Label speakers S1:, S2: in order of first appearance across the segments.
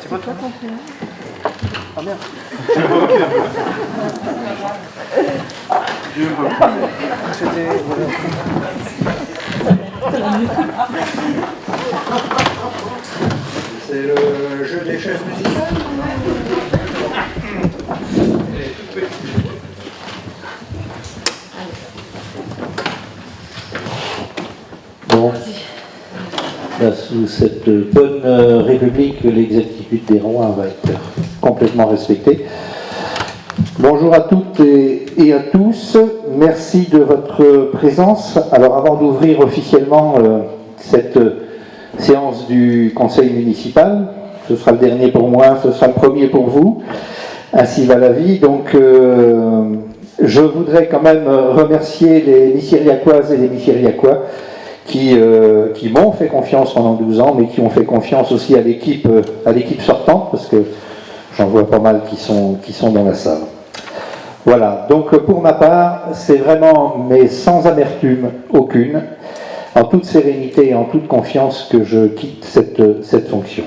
S1: C'est pas toi ton prénom? Ah merde. C'était...
S2: C'est le jeu des chaises musicales.
S3: Bon, là, sous cette bonne république, l'exactitude des rois va être complètement respectée. Bonjour à toutes et à tous, merci de votre présence. Alors avant d'ouvrir officiellement cette séance du conseil municipal, ce sera le dernier pour moi, ce sera le premier pour vous, ainsi va la vie. Donc je voudrais quand même remercier les Missiriacoises et les Missiriacois qui m'ont fait confiance pendant 12 ans, mais qui ont fait confiance aussi à l'équipe sortante, parce que j'en vois pas mal qui sont dans la salle. Voilà, donc pour ma part, c'est vraiment, mais sans amertume aucune, en toute sérénité et en toute confiance que je quitte cette fonction.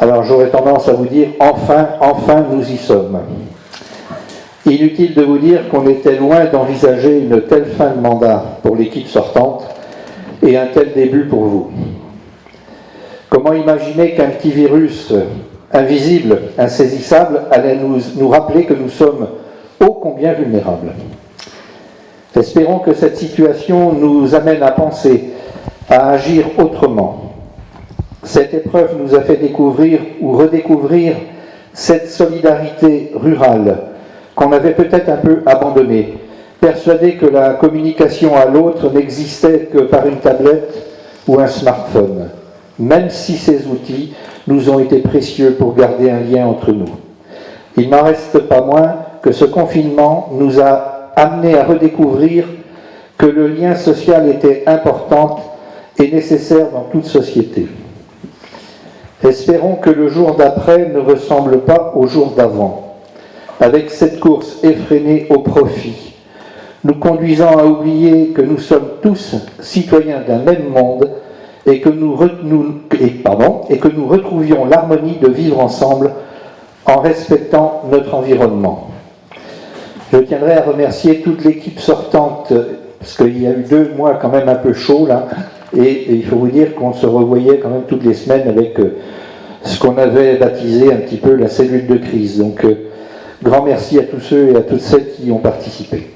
S3: Alors j'aurais tendance à vous dire, enfin nous y sommes. Inutile de vous dire qu'on était loin d'envisager une telle fin de mandat pour l'équipe sortante et un tel début pour vous. Comment imaginer qu'un petit virus invisible, insaisissable, allait nous rappeler que nous sommes ô combien vulnérables. Espérons que cette situation nous amène à penser, à agir autrement. Cette épreuve nous a fait découvrir ou redécouvrir cette solidarité rurale qu'on avait peut-être un peu abandonnée, persuadé que la communication à l'autre n'existait que par une tablette ou un smartphone, même si ces outils nous ont été précieux pour garder un lien entre nous. Il n'en reste pas moins que ce confinement nous a amenés à redécouvrir que le lien social était important et nécessaire dans toute société. Espérons que le jour d'après ne ressemble pas au jour d'avant, avec cette course effrénée au profit, nous conduisant à oublier que nous sommes tous citoyens d'un même monde et que nous retrouvions l'harmonie de vivre ensemble en respectant notre environnement. Je tiendrai à remercier toute l'équipe sortante, parce qu'il y a eu 2 mois quand même un peu chauds là, et il faut vous dire qu'on se revoyait quand même toutes les semaines avec ce qu'on avait baptisé un petit peu la cellule de crise. Donc grand merci à tous ceux et à toutes celles qui ont participé.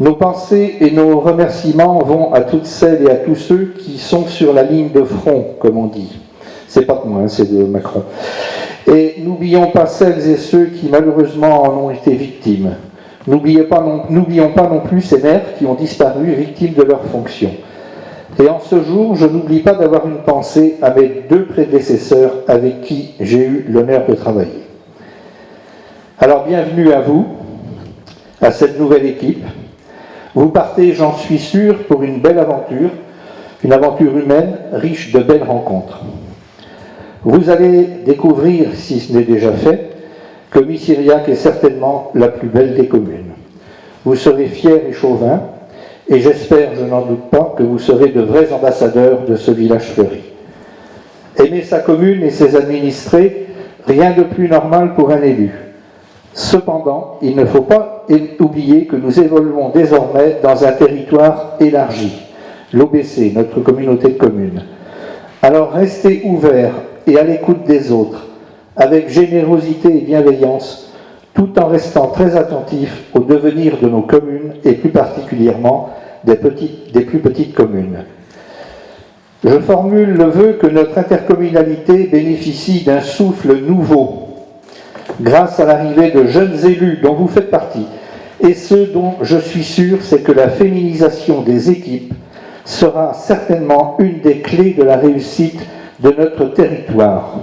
S3: Nos pensées et nos remerciements vont à toutes celles et à tous ceux qui sont sur la ligne de front, comme on dit. C'est pas de moi, c'est de Macron. Et n'oublions pas celles et ceux qui malheureusement en ont été victimes. N'oublions pas non plus ces maires qui ont disparu, victimes de leurs fonctions. Et en ce jour, je n'oublie pas d'avoir une pensée à mes 2 prédécesseurs avec qui j'ai eu l'honneur de travailler. Alors bienvenue à vous, à cette nouvelle équipe. Vous partez, j'en suis sûr, pour une belle aventure, une aventure humaine, riche de belles rencontres. Vous allez découvrir, si ce n'est déjà fait, que Missiriac est certainement la plus belle des communes. Vous serez fiers et chauvins, et j'espère, je n'en doute pas, que vous serez de vrais ambassadeurs de ce village fleuri. Aimer sa commune et ses administrés, rien de plus normal pour un élu. Cependant, il ne faut pas oublier que nous évoluons désormais dans un territoire élargi, l'OBC, notre communauté de communes. Alors restez ouverts et à l'écoute des autres, avec générosité et bienveillance, tout en restant très attentifs au devenir de nos communes et plus particulièrement des plus petites communes. Je formule le vœu que notre intercommunalité bénéficie d'un souffle nouveau, grâce à l'arrivée de jeunes élus dont vous faites partie. Et ce dont je suis sûr, c'est que la féminisation des équipes sera certainement une des clés de la réussite de notre territoire.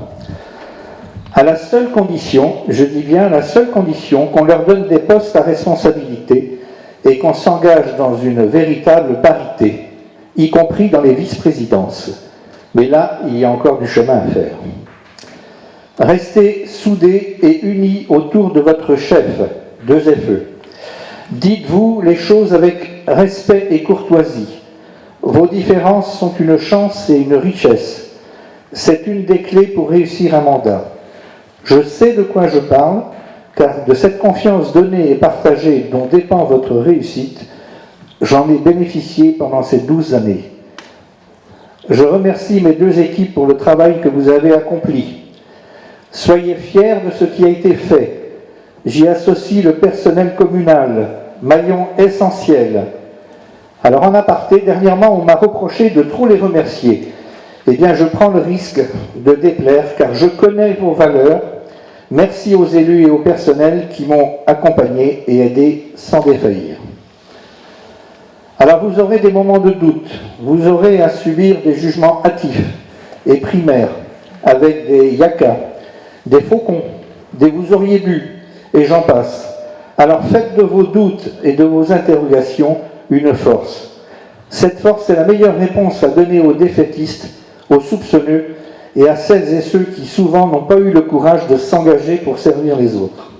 S3: À la seule condition, je dis bien la seule condition, qu'on leur donne des postes à responsabilité et qu'on s'engage dans une véritable parité, y compris dans les vice-présidences. Mais là, il y a encore du chemin à faire. Restez soudés et unis autour de votre chef, 2FE. Dites-vous les choses avec respect et courtoisie. Vos différences sont une chance et une richesse. C'est une des clés pour réussir un mandat. Je sais de quoi je parle, car de cette confiance donnée et partagée dont dépend votre réussite, j'en ai bénéficié pendant ces 12 années. Je remercie mes deux équipes pour le travail que vous avez accompli. Soyez fiers de ce qui a été fait. J'y associe le personnel communal, maillon essentiel. Alors en aparté, dernièrement, on m'a reproché de trop les remercier. Eh bien, je prends le risque de déplaire, car je connais vos valeurs. Merci aux élus et au personnel qui m'ont accompagné et aidé sans défaillir. Alors vous aurez des moments de doute, vous aurez à subir des jugements hâtifs et primaires, avec des yakas, des faucons, des vous auriez dû, et j'en passe. Alors faites de vos doutes et de vos interrogations une force. Cette force est la meilleure réponse à donner aux défaitistes, aux soupçonneux et à celles et ceux qui souvent n'ont pas eu le courage de s'engager pour servir les autres.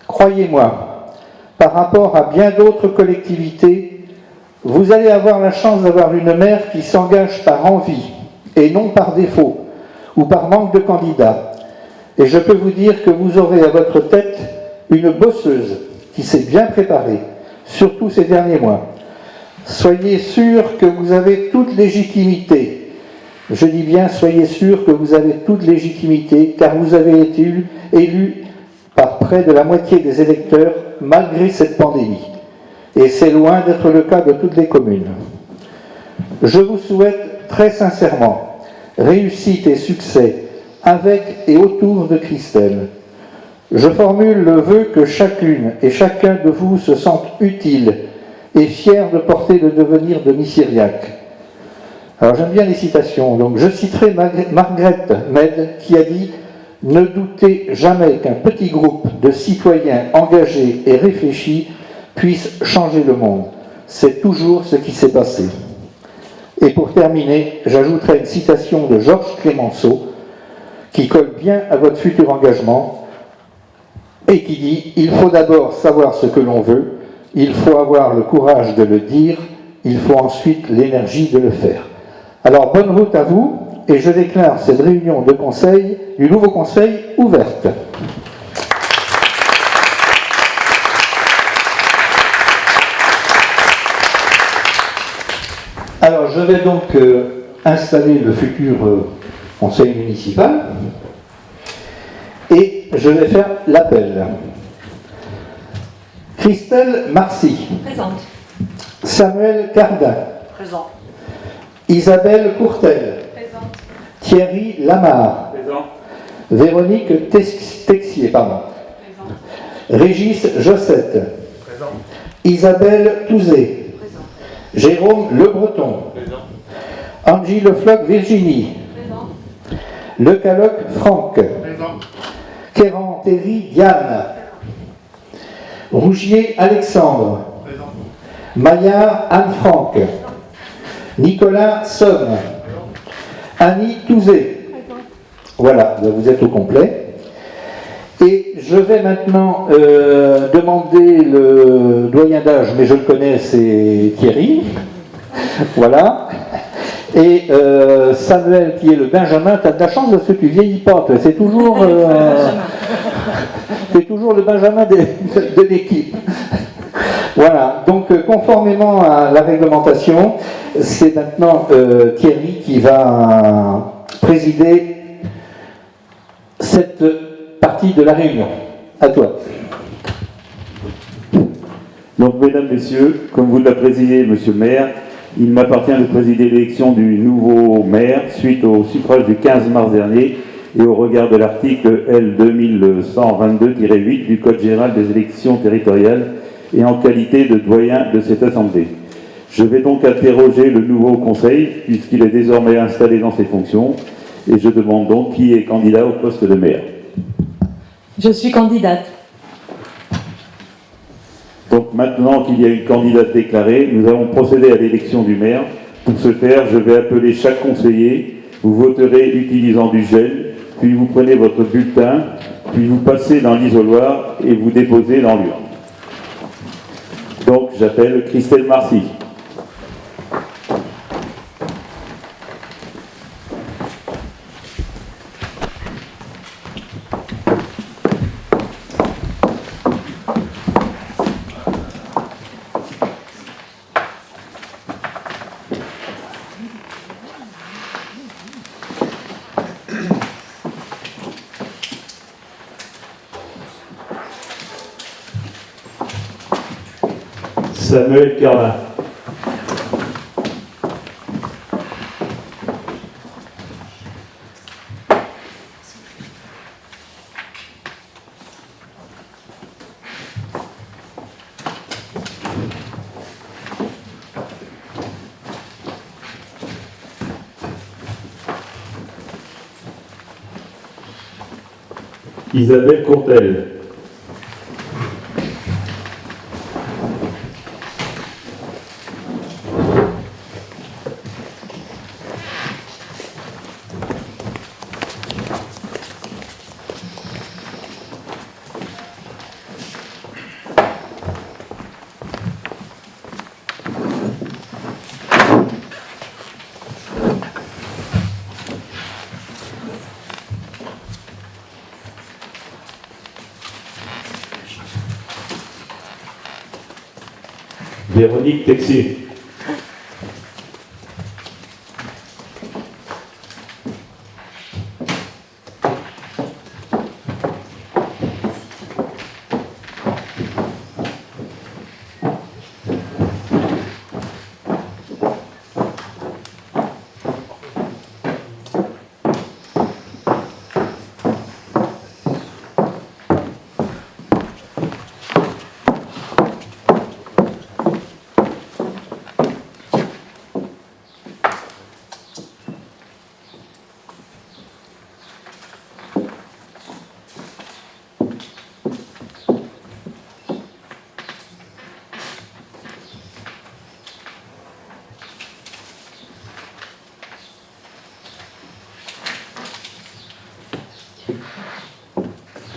S3: Croyez-moi, par rapport à bien d'autres collectivités, vous allez avoir la chance d'avoir une maire qui s'engage par envie et non par défaut ou par manque de candidats. Et je peux vous dire que vous aurez à votre tête une bosseuse qui s'est bien préparée, surtout ces derniers mois. Soyez sûr que vous avez toute légitimité. Je dis bien, soyez sûr que vous avez toute légitimité, car vous avez été élu par près de la moitié des électeurs malgré cette pandémie. Et c'est loin d'être le cas de toutes les communes. Je vous souhaite très sincèrement réussite et succès avec et autour de Christelle. Je formule le vœu que chacune et chacun de vous se sente utile et fier de porter le devenir de Missiriac. Alors j'aime bien les citations, donc je citerai Margaret Mead qui a dit « Ne doutez jamais qu'un petit groupe de citoyens engagés et réfléchis puisse changer le monde. C'est toujours ce qui s'est passé. » Et pour terminer, j'ajouterai une citation de Georges Clemenceau qui colle bien à votre futur engagement et qui dit « Il faut d'abord savoir ce que l'on veut, il faut avoir le courage de le dire, il faut ensuite l'énergie de le faire. » Alors bonne route à vous et je déclare cette réunion de conseil, du nouveau conseil ouverte. Alors, je vais donc installer le futur conseil municipal et je vais faire l'appel. Christelle Marcy.
S4: Présente.
S3: Samuel Cardin.
S4: Présent.
S3: Isabelle Courtel.
S4: Présente.
S3: Thierry Lamar.
S2: Présent.
S3: Véronique Texier, pardon.
S4: Présente.
S3: Régis Jossette.
S2: Présent.
S3: Isabelle Touzé.
S4: Présent.
S3: Jérôme Le Breton.
S2: Présent.
S3: Angie Lefloc Virginie.
S4: Présent.
S3: Le Caloc Franck.
S2: Présent.
S3: Kéran Terry Diane. Rougier Alexandre.
S2: Présent.
S3: Maillard Anne-Franck. Nicolas Somme. Annie Touzé. Voilà, vous êtes au complet. Et je vais maintenant demander le doyen d'âge, mais je le connais, c'est Thierry. Voilà. Et Samuel, qui est le Benjamin, tu as de la chance parce que tu vieillis pas, toi. C'est toujours, c'est toujours le Benjamin de l'équipe. Voilà, donc conformément à la réglementation, c'est maintenant Thierry qui va présider cette partie de la réunion. À toi.
S5: Donc, mesdames, messieurs, comme vous l'avez présidé, monsieur le maire, il m'appartient de présider l'élection du nouveau maire suite au suffrage du 15 mars dernier et au regard de l'article L 2122-8 du Code général des élections territoriales et en qualité de doyen de cette assemblée. Je vais donc interroger le nouveau conseil puisqu'il est désormais installé dans ses fonctions et je demande donc qui est candidat au poste de maire.
S4: Je suis candidate.
S5: Donc maintenant qu'il y a une candidate déclarée, nous allons procéder à l'élection du maire. Pour ce faire, je vais appeler chaque conseiller. Vous voterez utilisant du gel, puis vous prenez votre bulletin, puis vous passez dans l'isoloir et vous déposez dans l'urne. Donc j'appelle Christelle Marcy. Samuel Carlin. Isabelle Courtel. Véronique Texier.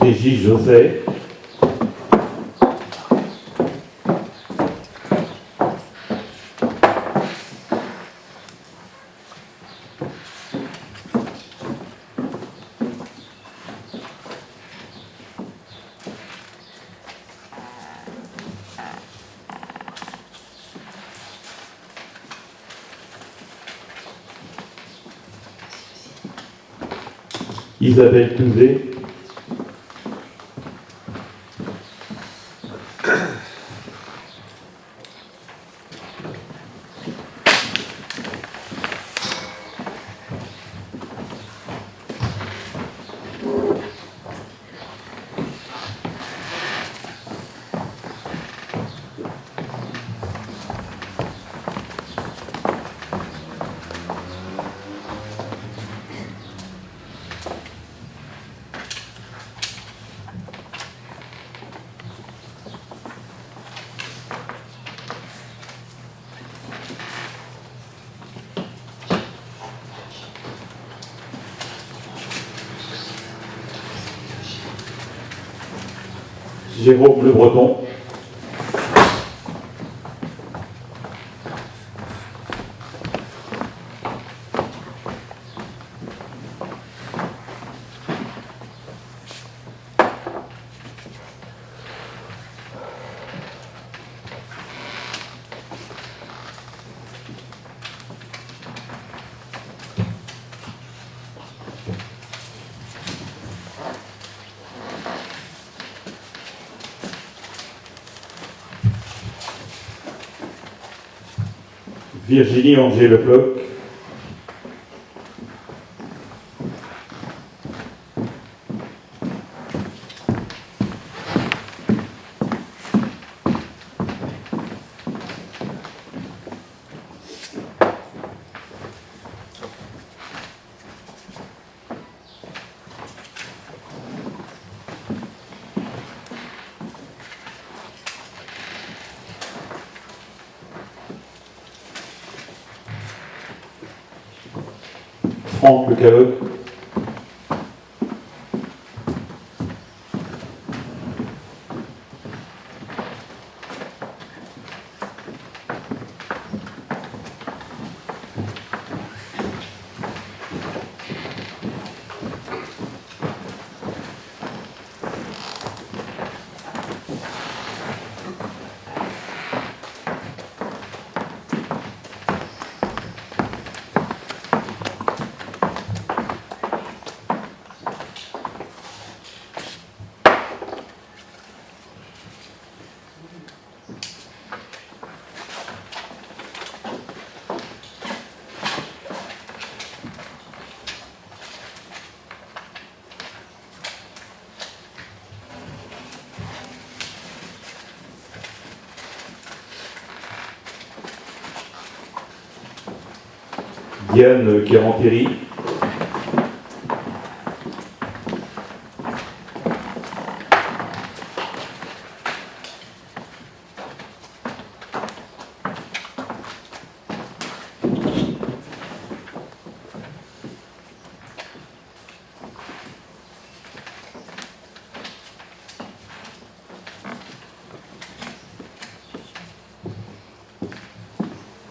S5: Régis José. Isabelle Touzé. Jérôme Le Breton. Virginie Angers Lefloc. Franck Le Caloc. Diane Kérantéry.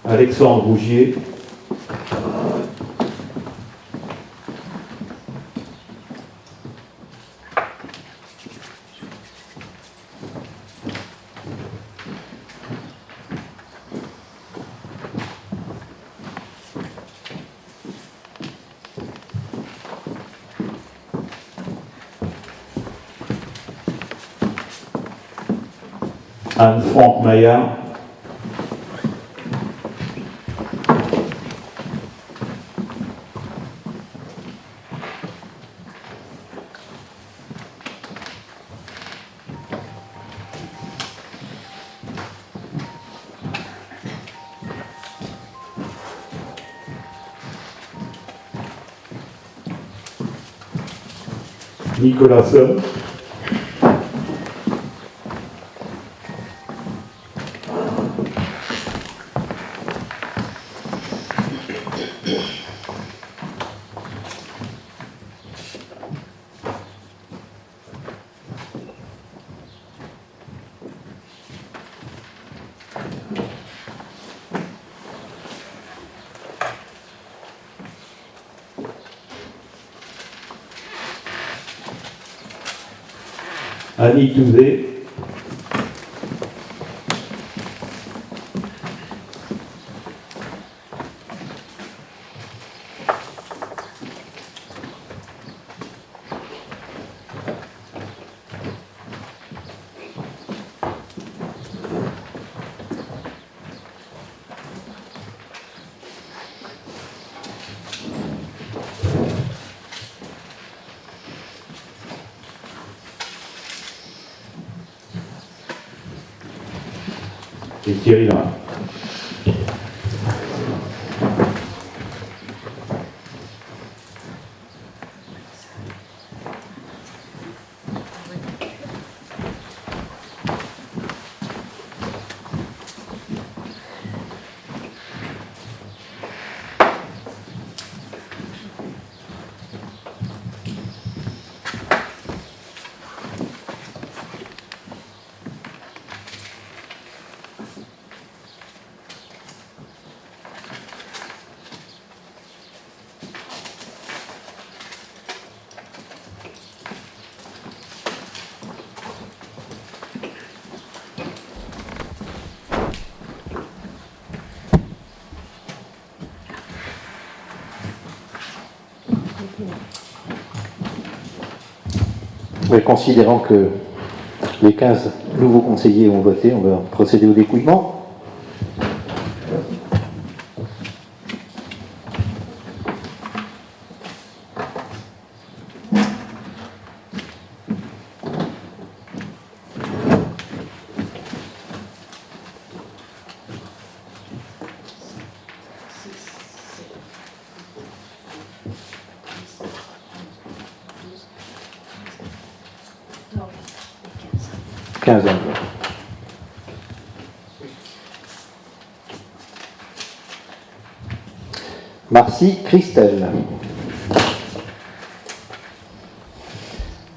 S5: Alexandre Rougier. Anne-Franck Maillard. Nicolas Somme. Annie Touzé. Et Thierry Lin.
S3: Et considérant que les 15 nouveaux conseillers ont voté, on va procéder au dépouillement. Quinzaine. Marcy Christelle.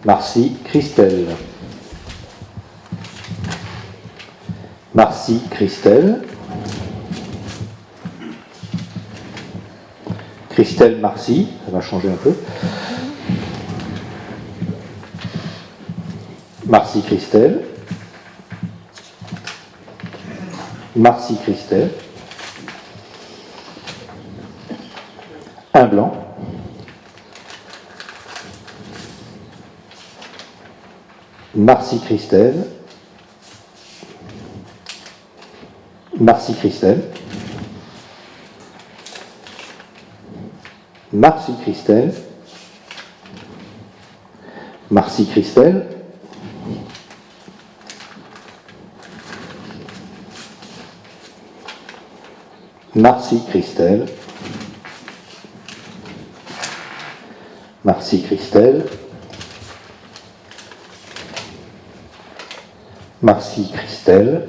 S3: Marcy Christelle. Marcy Christelle. Christelle Marcy, ça va changer un peu. Marcy Christelle. Marcy Christelle. Un blanc. Marcy Christelle. Marcy Christelle. Marcy Christelle. Marcy Christelle. Marcy Christelle. Merci Christelle. Merci Christelle.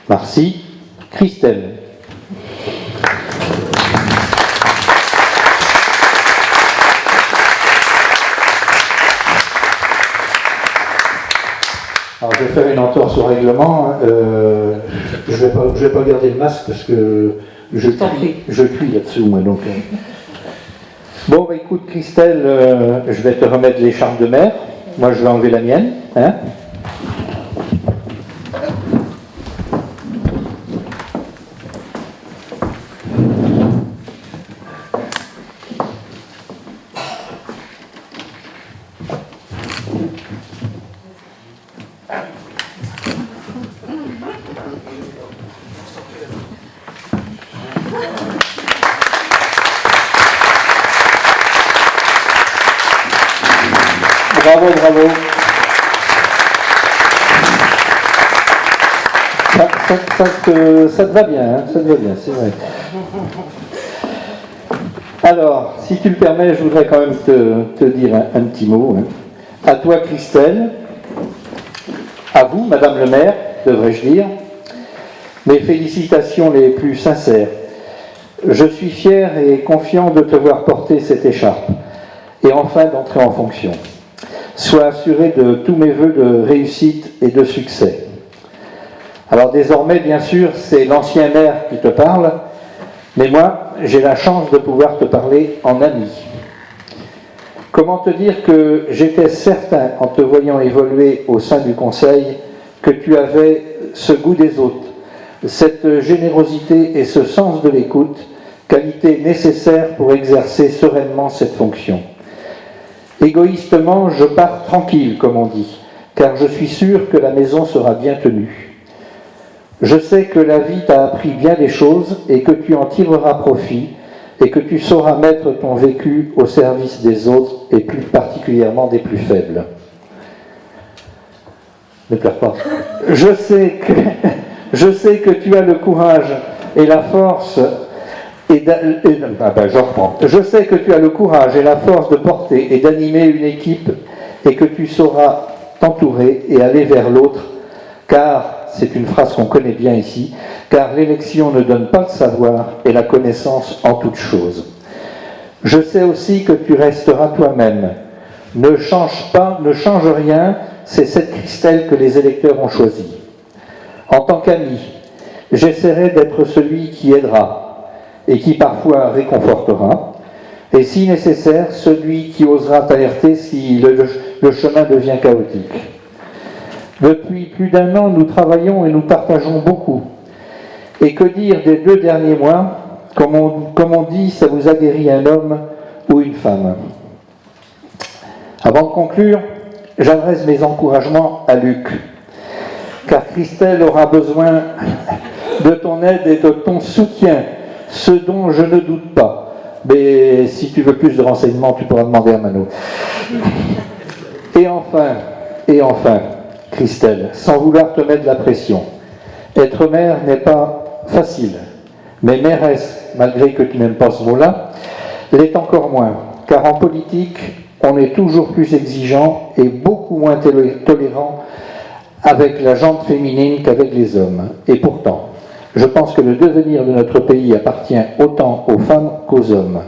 S3: Merci Christelle. Alors je vais faire une entorse au règlement. Je vais pas garder le masque parce que je cuis là-dessous moi donc. Bon bah écoute Christelle, je vais te remettre l'écharpe de mère. Moi je vais enlever la mienne. Hein. Bravo, bravo. Ça te va bien, hein, ça te va bien, c'est vrai. Alors, si tu le permets, je voudrais quand même te dire un petit mot. Hein. À toi, Christelle, à vous, Madame le maire, devrais-je dire, mes félicitations les plus sincères. Je suis fier et confiant de te voir porter cette écharpe et enfin d'entrer en fonction. Sois assuré de tous mes vœux de réussite et de succès. Alors désormais, bien sûr, c'est l'ancien maire qui te parle, mais moi, j'ai la chance de pouvoir te parler en ami. Comment te dire que j'étais certain, en te voyant évoluer au sein du conseil, que tu avais ce goût des autres, cette générosité et ce sens de l'écoute, qualité nécessaire pour exercer sereinement cette fonction. Égoïstement, je pars tranquille, comme on dit, car je suis sûr que la maison sera bien tenue. Je sais que la vie t'a appris bien des choses et que tu en tireras profit et que tu sauras mettre ton vécu au service des autres et plus particulièrement des plus faibles. Ne pleure pas. Je sais que tu as le courage et la force Je sais que tu as le courage et la force de porter et d'animer une équipe et que tu sauras t'entourer et aller vers l'autre, car, c'est une phrase qu'on connaît bien ici, car l'élection ne donne pas le savoir et la connaissance en toute chose. Je sais aussi que tu resteras toi-même. Ne change pas, ne change rien, c'est cette Christelle que les électeurs ont choisie. En tant qu'ami, j'essaierai d'être celui qui aidera et qui parfois réconfortera, et si nécessaire, celui qui osera t'alerter si le chemin devient chaotique. Depuis plus d'1 an, nous travaillons et nous partageons beaucoup. Et que dire des 2 derniers mois, comme on dit, ça vous a guéri un homme ou une femme. Avant de conclure, j'adresse mes encouragements à Luc, car Christelle aura besoin de ton aide et de ton soutien, ce dont je ne doute pas. Mais si tu veux plus de renseignements, tu pourras demander à Mano. Et enfin, Christelle, sans vouloir te mettre de la pression, être mère n'est pas facile, mais mairesse, malgré que tu n'aimes pas ce mot-là, l'est encore moins, car en politique, on est toujours plus exigeant et beaucoup moins tolérant avec la jante féminine qu'avec les hommes. Et pourtant, je pense que le devenir de notre pays appartient autant aux femmes qu'aux hommes.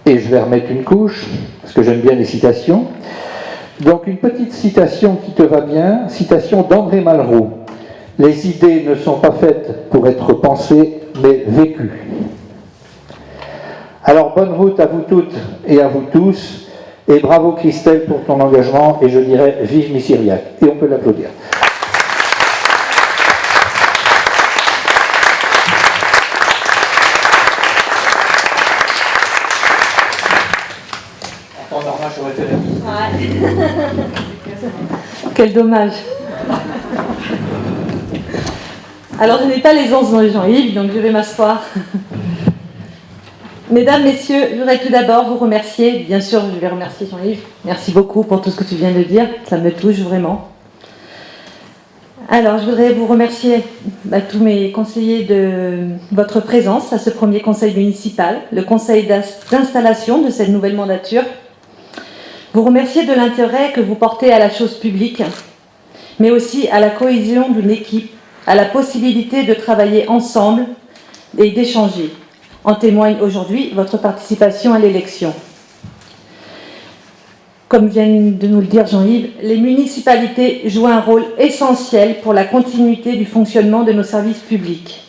S3: Et je vais remettre une couche, parce que j'aime bien les citations. Donc une petite citation qui te va bien, citation d'André Malraux. Les idées ne sont pas faites pour être pensées, mais vécues. Alors bonne route à vous toutes et à vous tous, et bravo Christelle pour ton engagement, et je dirais vive Miss Syriac. Et on peut l'applaudir.
S4: Quel dommage. Alors, je n'ai pas les onces dans les Jean-Yves, donc je vais m'asseoir. Mesdames, messieurs, je voudrais tout d'abord vous remercier. Bien sûr, je vais remercier Jean-Yves. Merci beaucoup pour tout ce que tu viens de dire. Ça me touche vraiment. Alors, je voudrais vous remercier, tous mes conseillers, de votre présence à ce premier conseil municipal, le conseil d'installation de cette nouvelle mandature. Vous remercier de l'intérêt que vous portez à la chose publique, mais aussi à la cohésion d'une équipe, à la possibilité de travailler ensemble et d'échanger. En témoigne aujourd'hui votre participation à l'élection. Comme vient de nous le dire Jean-Yves, les municipalités jouent un rôle essentiel pour la continuité du fonctionnement de nos services publics.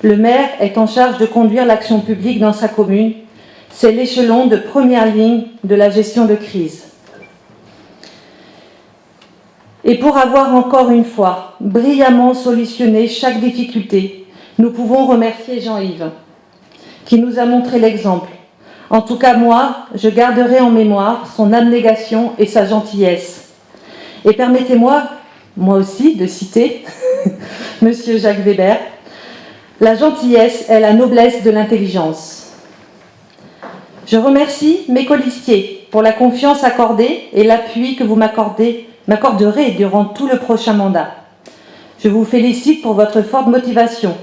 S4: Le maire est en charge de conduire l'action publique dans sa commune. C'est l'échelon de première ligne de la gestion de crise. Et pour avoir encore une fois brillamment solutionné chaque difficulté, nous pouvons remercier Jean-Yves, qui nous a montré l'exemple. En tout cas, moi, je garderai en mémoire son abnégation et sa gentillesse. Et permettez-moi, moi aussi, de citer Monsieur Jacques Weber, la gentillesse est la noblesse de l'intelligence. Je remercie mes colistiers pour la confiance accordée et l'appui que vous m'accorderez durant tout le prochain mandat. Je vous félicite pour votre forte motivation,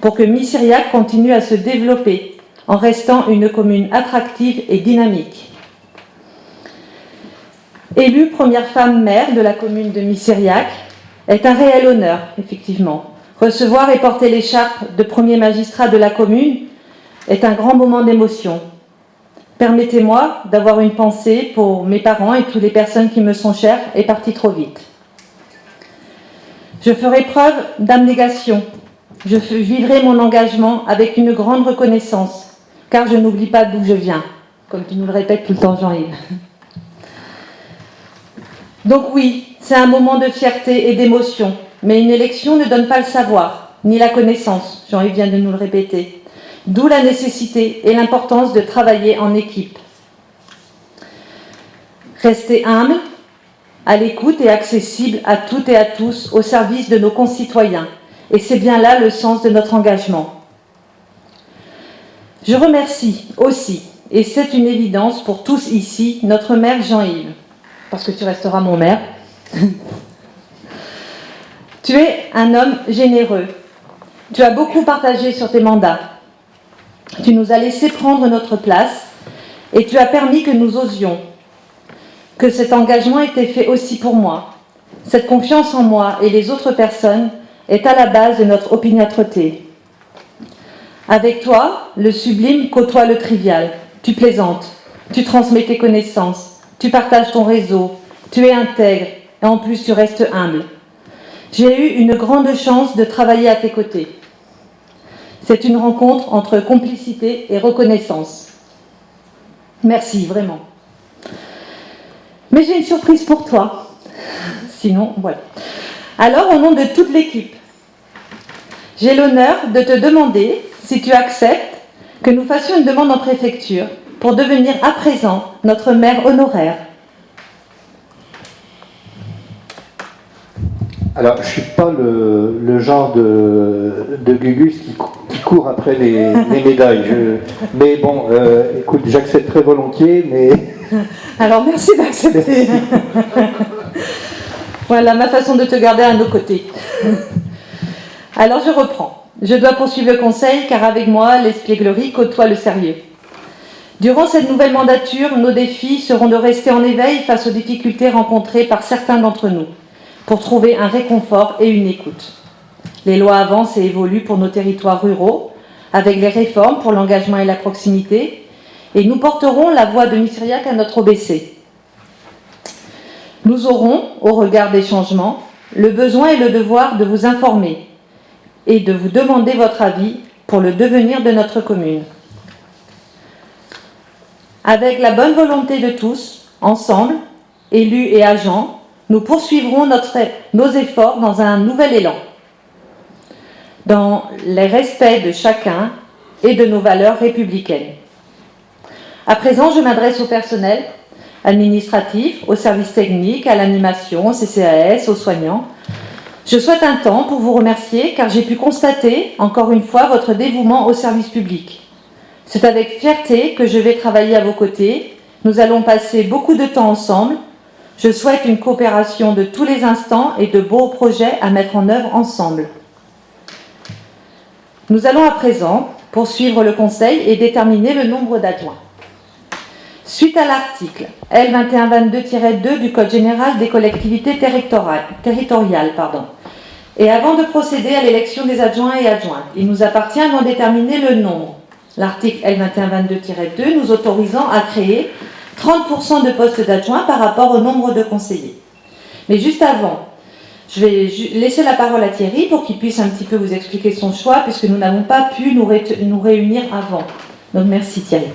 S4: pour que Missiriac continue à se développer en restant une commune attractive et dynamique. Élue première femme maire de la commune de Missiriac est un réel honneur, effectivement. Recevoir et porter l'écharpe de premier magistrat de la commune est un grand moment d'émotion. Permettez-moi d'avoir une pensée pour mes parents et toutes les personnes qui me sont chères et parties trop vite. Je ferai preuve d'abnégation. Je vivrai mon engagement avec une grande reconnaissance, car je n'oublie pas d'où je viens, comme tu nous le répètes tout le temps, Jean-Yves. Donc oui, c'est un moment de fierté et d'émotion, mais une élection ne donne pas le savoir, ni la connaissance, Jean-Yves vient de nous le répéter. D'où la nécessité et l'importance de travailler en équipe. Rester humble, à l'écoute et accessible à toutes et à tous au service de nos concitoyens. Et c'est bien là le sens de notre engagement. Je remercie aussi, et c'est une évidence pour tous ici, notre maire Jean-Yves, parce que tu resteras mon maire. Tu es un homme généreux. Tu as beaucoup partagé sur tes mandats. Tu nous as laissé prendre notre place et tu as permis que nous osions, que cet engagement était fait aussi pour moi. Cette confiance en moi et les autres personnes est à la base de notre opiniâtreté. Avec toi, le sublime côtoie le trivial. Tu plaisantes, tu transmets tes connaissances, tu partages ton réseau, tu es intègre et en plus tu restes humble. J'ai eu une grande chance de travailler à tes côtés. C'est une rencontre entre complicité et reconnaissance. Merci, vraiment. Mais j'ai une surprise pour toi. Sinon, voilà. Alors, au nom de toute l'équipe, j'ai l'honneur de te demander si tu acceptes que nous fassions une demande en préfecture pour devenir à présent notre maire honoraire.
S3: Alors, je ne suis pas le genre de Gugus qui court après les médailles. Mais bon, écoute, j'accepte très volontiers, mais...
S4: Alors, merci d'accepter. Voilà ma façon de te garder à nos côtés. Alors, je reprends. Je dois poursuivre le conseil, car avec moi, l'espièglerie côtoie le sérieux. Durant cette nouvelle mandature, nos défis seront de rester en éveil face aux difficultés rencontrées par certains d'entre nous, pour trouver un réconfort et une écoute. Les lois avancent et évoluent pour nos territoires ruraux, avec les réformes pour l'engagement et la proximité, et nous porterons la voix de Missiriac à notre OBC. Nous aurons, au regard des changements, le besoin et le devoir de vous informer et de vous demander votre avis pour le devenir de notre commune. Avec la bonne volonté de tous, ensemble, élus et agents, nous poursuivrons nos efforts dans un nouvel élan, dans les respects de chacun et de nos valeurs républicaines. À présent, je m'adresse au personnel administratif, aux services techniques, à l'animation, au CCAS, aux soignants. Je souhaite un temps pour vous remercier car j'ai pu constater, encore une fois, votre dévouement au service public. C'est avec fierté que je vais travailler à vos côtés. Nous allons passer beaucoup de temps ensemble. Je souhaite une coopération de tous les instants et de beaux projets à mettre en œuvre ensemble. Nous allons à présent poursuivre le Conseil et déterminer le nombre d'adjoints. Suite à l'article L2122-2 du Code général des collectivités territoriales, et avant de procéder à l'élection des adjoints et adjointes, il nous appartient d'en déterminer le nombre. L'article L2122-2 nous autorisant à créer 30% de postes d'adjoints par rapport au nombre de conseillers. Mais juste avant, je vais laisser la parole à Thierry pour qu'il puisse un petit peu vous expliquer son choix, puisque nous n'avons pas pu nous réunir avant. Donc merci Thierry.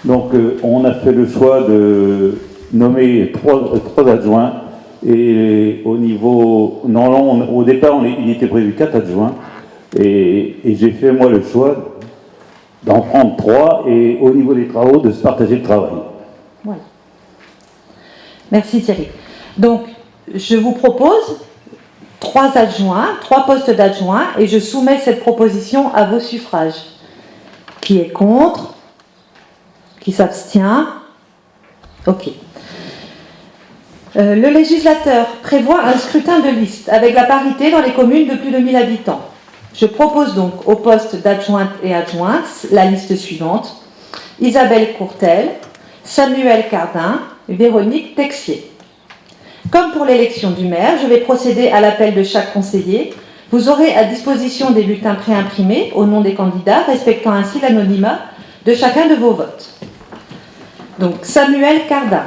S5: Donc on a fait le choix de nommer trois adjoints et au niveau... Non, au départ il était prévu 4 adjoints et j'ai fait moi le choix d'en prendre 3 et au niveau des travaux de se partager le travail.
S4: Voilà. Merci Thierry. Donc je vous propose 3 adjoints, 3 postes d'adjoints et je soumets cette proposition à vos suffrages. Qui est contre? Qui s'abstient? Ok. Le législateur prévoit un scrutin de liste avec la parité dans les communes de plus de 1000 habitants. Je propose donc au poste d'adjointe et adjointe la liste suivante: Isabelle Courtel, Samuel Cardin, Véronique Texier. Comme pour l'élection du maire, je vais procéder à l'appel de chaque conseiller. Vous aurez à disposition des bulletins préimprimés au nom des candidats, respectant ainsi l'anonymat de chacun de vos votes. Donc, Samuel Cardin.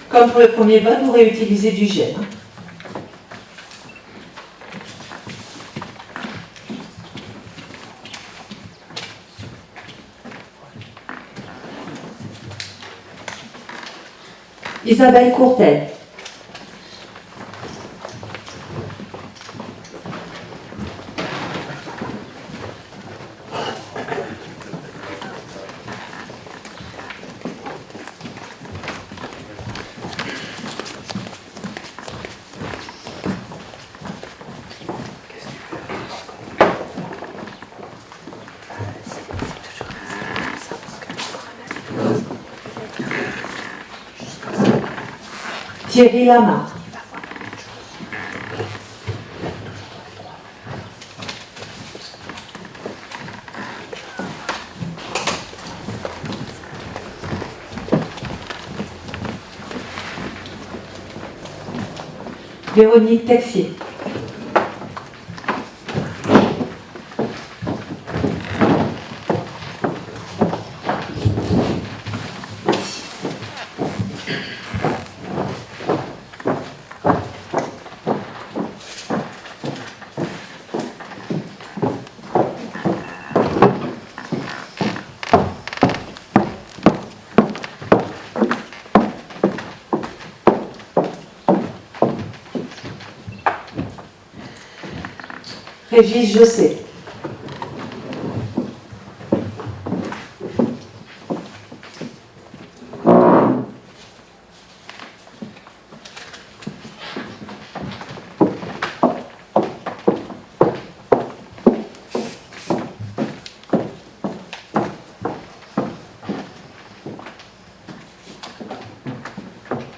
S4: Comme pour le premier vote, vous réutilisez du gel. Isabelle Courtel. Thierry Lama. Véronique Texier. Régis Josset.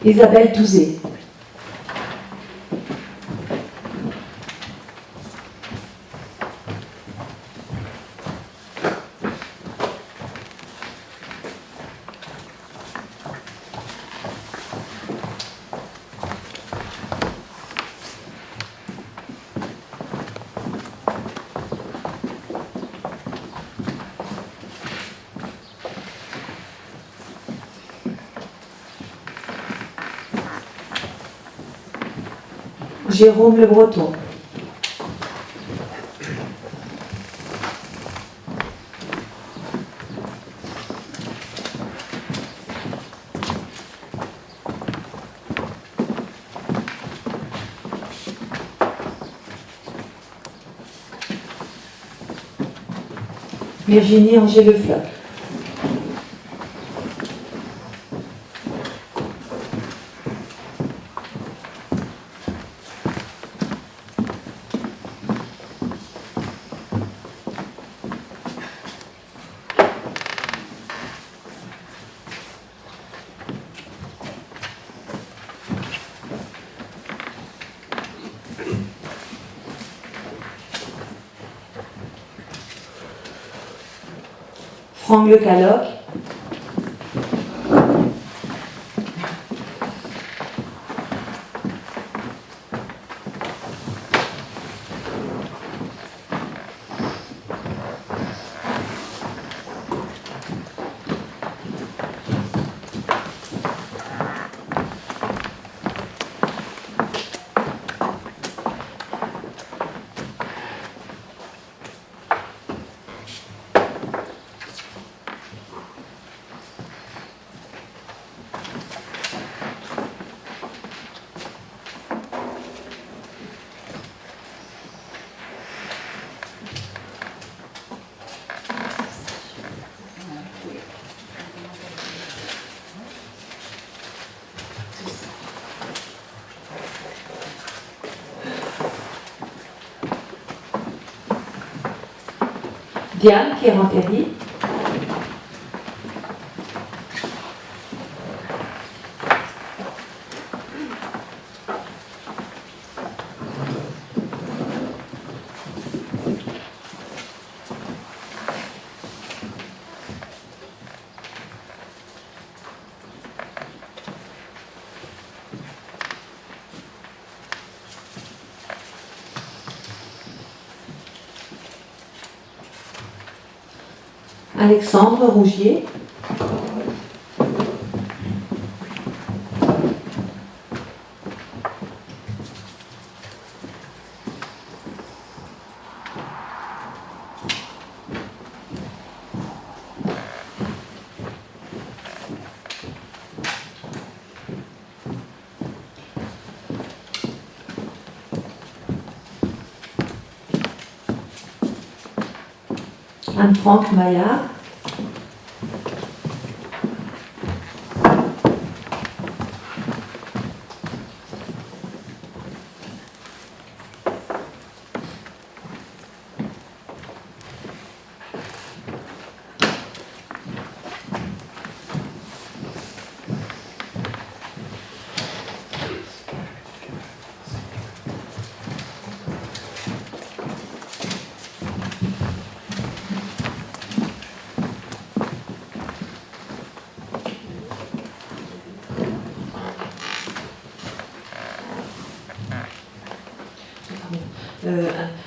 S4: Isabelle Touzé. Jérôme Le Breton. Virginie Angers-Lefloc. Franck Le Caloc, Diane Kérantéry, Alexandre Rougier, Anne-Franck Maillard,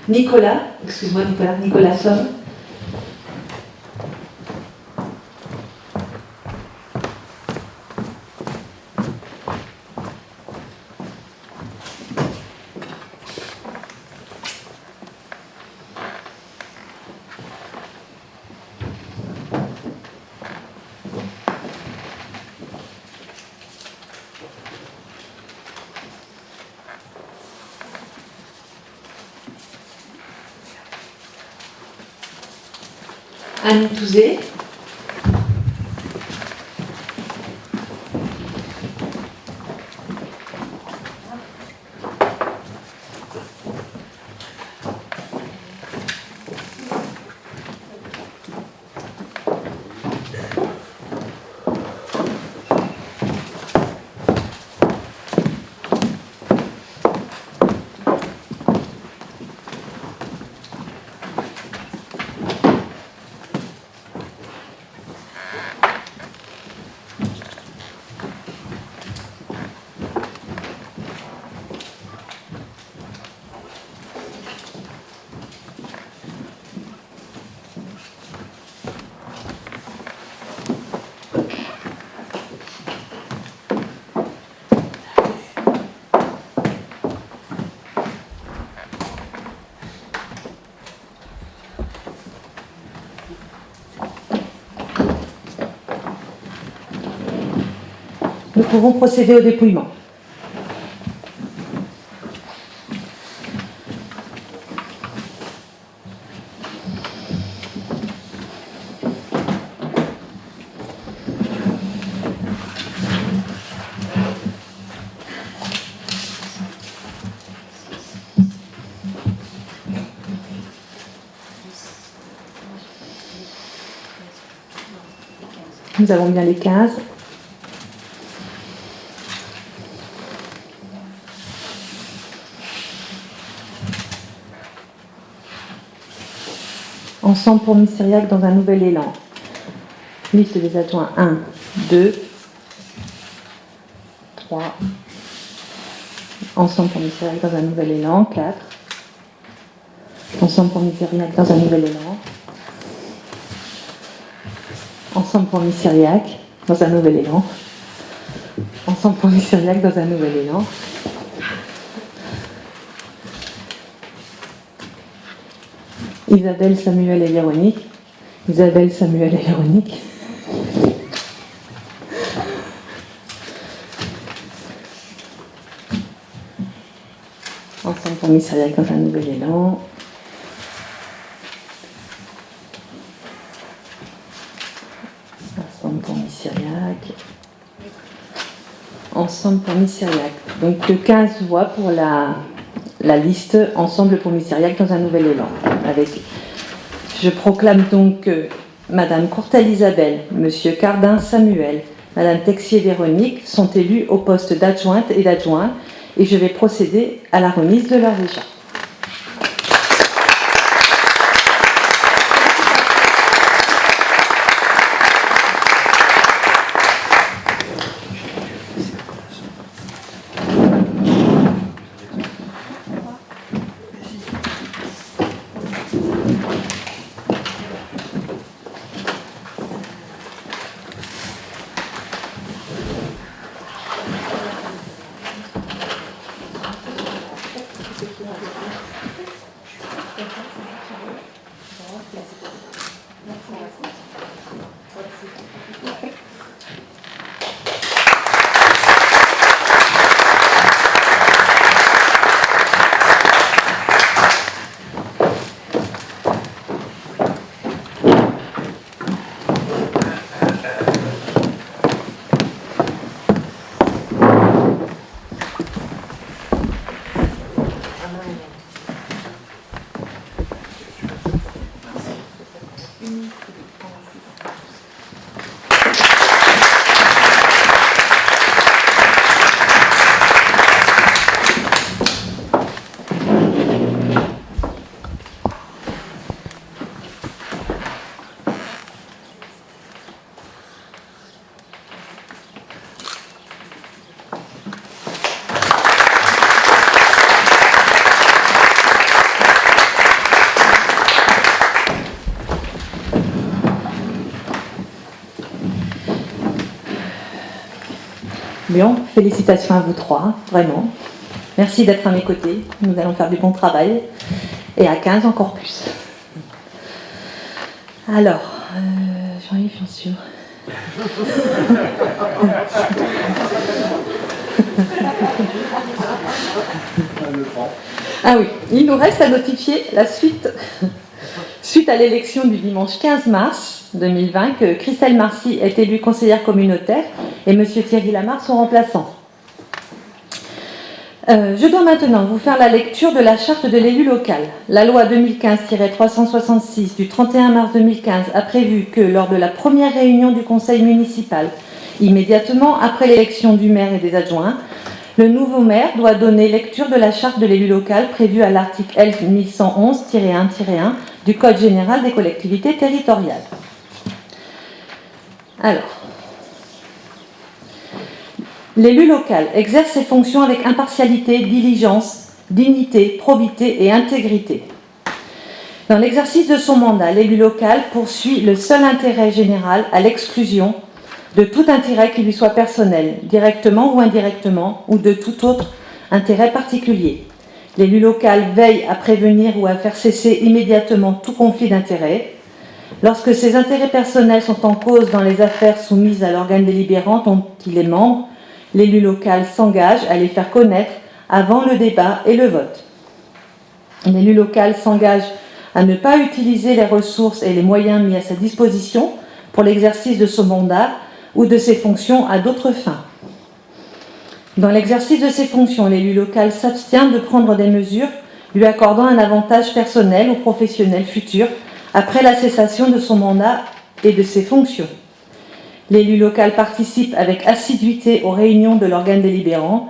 S4: Nicolas, excuse-moi Nicolas Somme, Anne Touzé, nous pouvons procéder au dépouillement. Nous avons bien les 15. Ensemble pour Mystériac dans un nouvel élan. Liste des adjoints 1, 2, 3. Ensemble pour Misériac dans un nouvel élan, 4. Ensemble pour Misériac dans un nouvel élan. Ensemble pour Misériac dans un nouvel élan. Ensemble pour Misériac dans un nouvel élan. Isabelle, Samuel et Véronique. Isabelle, Samuel et Véronique. Ensemble pour Misériac dans un nouvel élan. Ensemble pour Misériac. Ensemble pour Misériac. Donc 15 voix pour la liste Ensemble pour Misériac dans un nouvel élan. Je proclame donc que Madame Courtel Isabelle, Monsieur Cardin Samuel, Madame Texier Véronique sont élus au poste d'adjointe et d'adjoint et je vais procéder à la remise de leurs écharpes. Bien, félicitations à vous trois, vraiment. Merci d'être à mes côtés. Nous allons faire du bon travail. Et à 15, encore plus. Alors, Jean-Yves, bien sûr. Ah oui, il nous reste à notifier la suite. Suite à l'élection du dimanche 15 mars 2020, que Christelle Marcy est élue conseillère communautaire et M. Thierry Lamarre son remplaçant. Je dois maintenant vous faire la lecture de la charte de l'élu local. La loi 2015-366 du 31 mars 2015 a prévu que lors de la première réunion du conseil municipal, immédiatement après l'élection du maire et des adjoints, le nouveau maire doit donner lecture de la charte de l'élu local prévue à l'article L 1111-1-1 du Code général des collectivités territoriales. Alors, l'élu local exerce ses fonctions avec impartialité, diligence, dignité, probité et intégrité. Dans l'exercice de son mandat, l'élu local poursuit le seul intérêt général à l'exclusion de tout intérêt qui lui soit personnel, directement ou indirectement, ou de tout autre intérêt particulier. L'élu local veille à prévenir ou à faire cesser immédiatement tout conflit d'intérêts. Lorsque ses intérêts personnels sont en cause dans les affaires soumises à l'organe délibérant dont il est membre, l'élu local s'engage à les faire connaître avant le débat et le vote. L'élu local s'engage à ne pas utiliser les ressources et les moyens mis à sa disposition pour l'exercice de son mandat ou de ses fonctions à d'autres fins. Dans l'exercice de ses fonctions, l'élu local s'abstient de prendre des mesures lui accordant un avantage personnel ou professionnel futur après la cessation de son mandat et de ses fonctions. L'élu local participe avec assiduité aux réunions de l'organe délibérant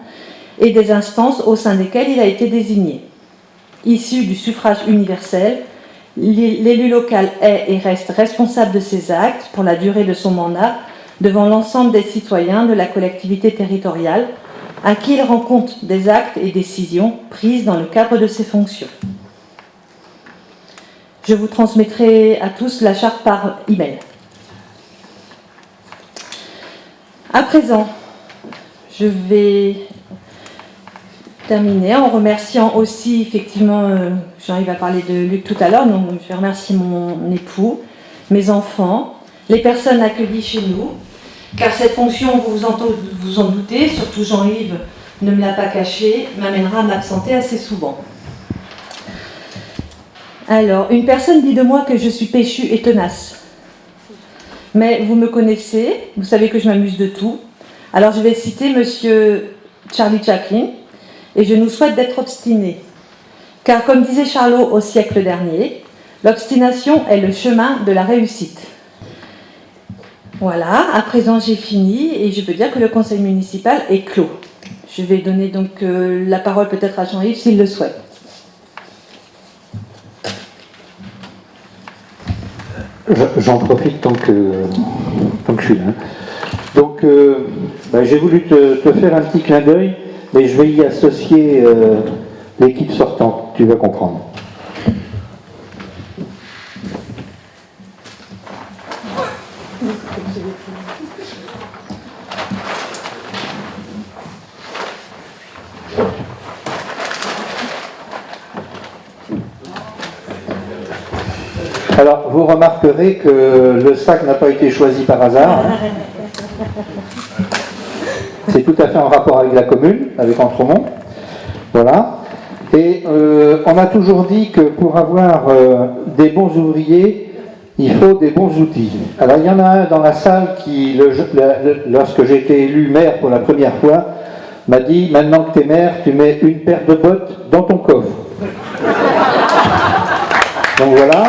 S4: et des instances au sein desquelles il a été désigné. Issu du suffrage universel, L'élu local est et reste responsable de ses actes pour la durée de son mandat devant l'ensemble des citoyens de la collectivité territoriale à qui il rend compte des actes et décisions prises dans le cadre de ses fonctions. Je vous transmettrai à tous la charte par email. À présent, je vais terminer en remerciant aussi, effectivement, Jean-Yves va parler de Luc tout à l'heure, donc je vais remercier mon époux, mes enfants, les personnes accueillies chez nous, car cette fonction, vous vous en doutez, surtout Jean-Yves ne me l'a pas caché, m'amènera à m'absenter assez souvent. Alors, une personne dit de moi que je suis péchue et tenace. Mais vous me connaissez, vous savez que je m'amuse de tout. Alors je vais citer monsieur Charlie Chaplin, et je nous souhaite d'être obstinés. Car comme disait Charlot au siècle dernier, l'obstination est le chemin de la réussite. Voilà, à présent j'ai fini, et je peux dire que le conseil municipal est clos. Je vais donner donc la parole peut-être à Jean-Yves s'il le souhaite.
S3: J'en profite tant que je suis là. Donc, j'ai voulu te faire un petit clin d'œil, mais je vais y associer l'équipe sortante, tu vas comprendre. Alors, vous remarquerez que le sac n'a pas été choisi par hasard. C'est tout à fait en rapport avec la commune, avec Entremont. Voilà. Et on a toujours dit que pour avoir des bons ouvriers, il faut des bons outils. Alors, il y en a un dans la salle qui, lorsque j'ai été élu maire pour la première fois, m'a dit « Maintenant que tu es maire, tu mets une paire de bottes dans ton coffre. » Donc voilà.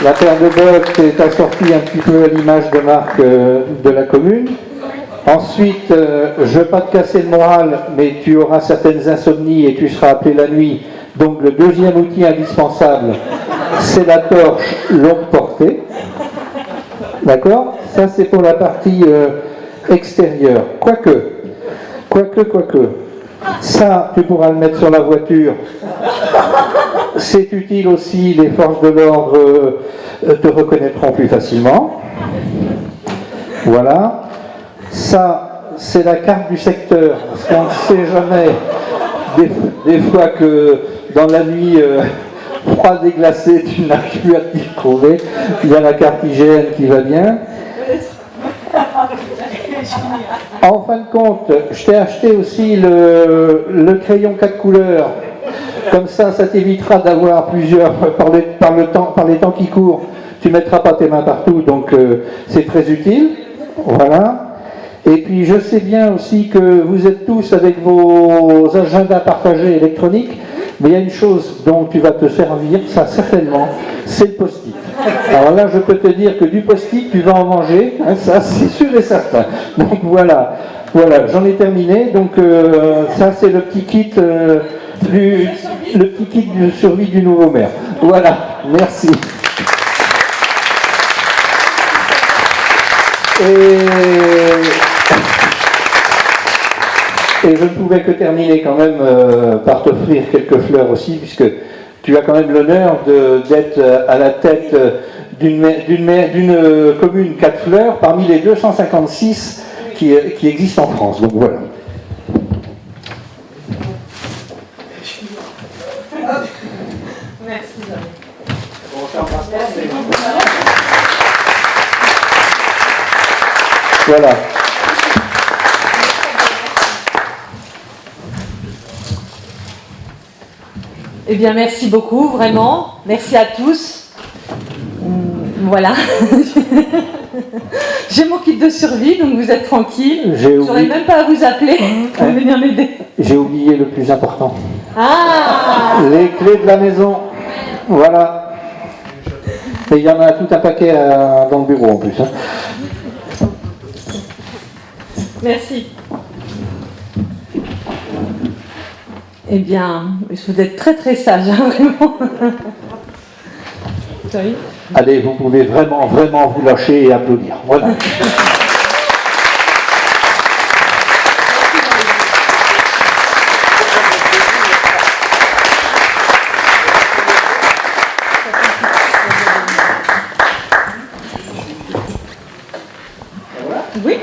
S3: La paire de bottes est assortie un petit peu à l'image de marque de la commune. Ensuite, je ne veux pas te casser le moral, mais tu auras certaines insomnies et tu seras appelé la nuit. Donc le deuxième outil indispensable, c'est la torche longue portée. D'accord? Ça, c'est pour la partie extérieure. Quoique. Ça, tu pourras le mettre sur la voiture. C'est utile aussi, les forces de l'ordre te reconnaîtront plus facilement. Voilà. Ça, c'est la carte du secteur. Parce qu'on ne sait jamais, des fois que dans la nuit froide et glacée, tu n'arrives plus à t'y retrouver. Il y a la carte IGN qui va bien. En fin de compte, je t'ai acheté aussi le crayon 4 couleurs. Comme ça t'évitera d'avoir plusieurs, par les temps qui courent, tu ne mettras pas tes mains partout, donc c'est très utile. Voilà. Et puis je sais bien aussi que vous êtes tous avec vos agendas partagés électroniques, mais il y a une chose dont tu vas te servir, ça certainement, c'est le post-it. Alors là, je peux te dire que du post-it, tu vas en manger, hein, ça c'est sûr et certain. Donc voilà, j'en ai terminé. Donc ça c'est le petit kit de survie du nouveau maire. Voilà, merci. Et je ne pouvais que terminer quand même par t'offrir quelques fleurs aussi, puisque tu as quand même l'honneur d'être à la tête d'une commune 4 fleurs parmi les 256 qui existent en France. Donc voilà.
S4: Merci.
S3: Voilà.
S4: Eh bien, merci beaucoup, vraiment. Merci à tous. Voilà. J'ai mon kit de survie, donc vous êtes tranquilles. J'aurais même pas à vous appeler pour venir m'aider.
S3: J'ai oublié le plus important.
S4: Ah!
S3: Les clés de la maison. Voilà. Et il y en a tout un paquet dans le bureau en plus. Hein.
S4: Merci. Eh bien, vous êtes très très sage, hein, vraiment. Oui.
S3: Allez, vous pouvez vraiment vous lâcher et applaudir. Voilà.
S4: Oui.